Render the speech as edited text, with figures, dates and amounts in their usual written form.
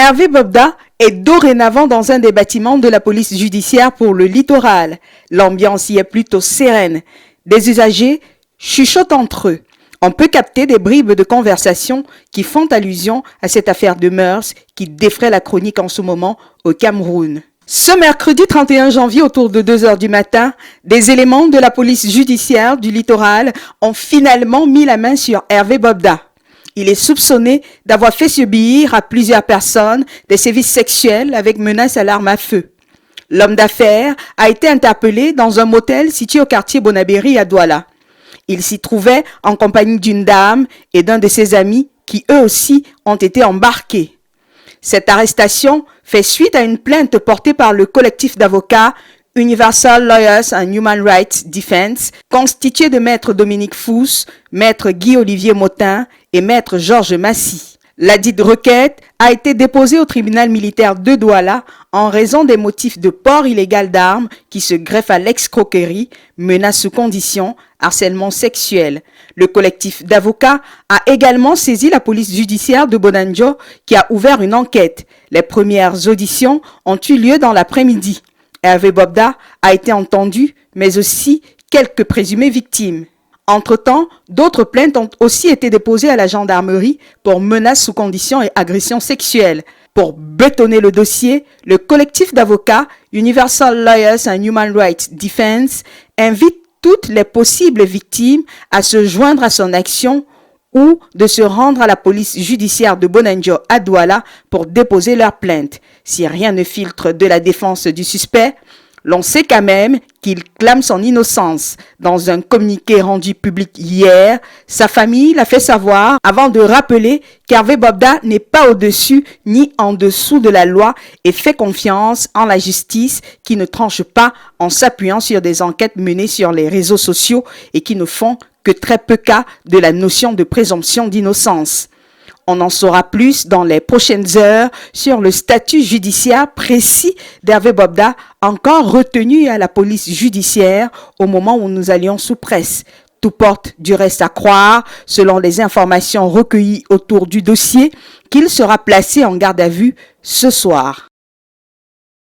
Hervé Bobda est dorénavant dans un des bâtiments de la police judiciaire pour le littoral. L'ambiance y est plutôt sereine. Des usagers chuchotent entre eux. On peut capter des bribes de conversation qui font allusion à cette affaire de mœurs qui défraie la chronique en ce moment au Cameroun. Ce mercredi 31 janvier, autour de 2 heures du matin, des éléments de la police judiciaire du littoral ont finalement mis la main sur Hervé Bobda. Il est soupçonné d'avoir fait subir à plusieurs personnes des sévices sexuels avec menace à l'arme à feu. L'homme d'affaires a été interpellé dans un motel situé au quartier Bonabéry à Douala. Il s'y trouvait en compagnie d'une dame et d'un de ses amis qui eux aussi ont été embarqués. Cette arrestation fait suite à une plainte portée par le collectif d'avocats Universal Lawyers and Human Rights Defense, constitué de maître Dominique Fous, maître Guy-Olivier Motin et maître Georges Massy. Ladite requête a été déposée au tribunal militaire de Douala en raison des motifs de port illégal d'armes qui se greffent à l'escroquerie, menaces sous condition, harcèlement sexuel. Le collectif d'avocats a également saisi la police judiciaire de Bonanjo qui a ouvert une enquête. Les premières auditions ont eu lieu dans l'après-midi. Hervé Bobda a été entendu, mais aussi quelques présumées victimes. Entre-temps, d'autres plaintes ont aussi été déposées à la gendarmerie pour menaces sous conditions et agressions sexuelles. Pour bétonner le dossier, le collectif d'avocats Universal Lawyers and Human Rights Defense invite toutes les possibles victimes à se joindre à son action ou de se rendre à la police judiciaire de Bonanjo à Douala pour déposer leur plainte. Si rien ne filtre de la défense du suspect, l'on sait quand même qu'il clame son innocence. Dans un communiqué rendu public hier, sa famille l'a fait savoir avant de rappeler qu'Hervé Bobda n'est pas au-dessus ni en dessous de la loi et fait confiance en la justice qui ne tranche pas en s'appuyant sur des enquêtes menées sur les réseaux sociaux et qui ne font que très peu cas de la notion de présomption d'innocence. On en saura plus dans les prochaines heures sur le statut judiciaire précis d'Hervé Bobda, encore retenu à la police judiciaire au moment où nous allions sous presse. Tout porte du reste à croire, selon les informations recueillies autour du dossier, qu'il sera placé en garde à vue ce soir.